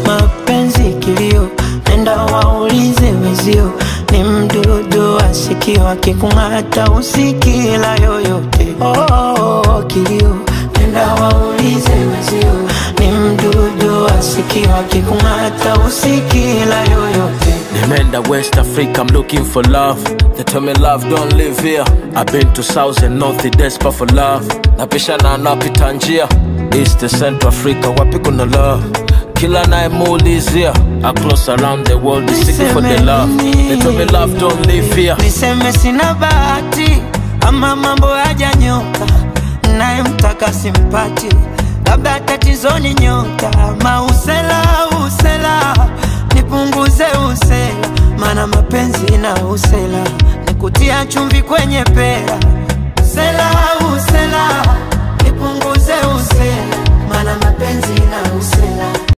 mapenzi kilio, nenda waulize wezio. Ni mdudu asikio, akikung'ata usikila yoyote. Kilio, nenda waulize wezio. Ni mdudu asikio, akikung'ata usikila yoyote. Nimenda West Africa, I'm looking for love. They tell me love don't live here. I've been to South and North, desperate for love. Napisha na napita njia East and Central Africa, wapi kuna love? Kila naemuulizia across around the world, is seeking for the love. They tell me love don't live here. Niseme sina bahati, ama mambo hajanyoka, naye mtaka simpati, labda tatizo ni nyota. Usela, nipunguze usela, mana mapenzi na usela, nikutia chumvi kwenye pera.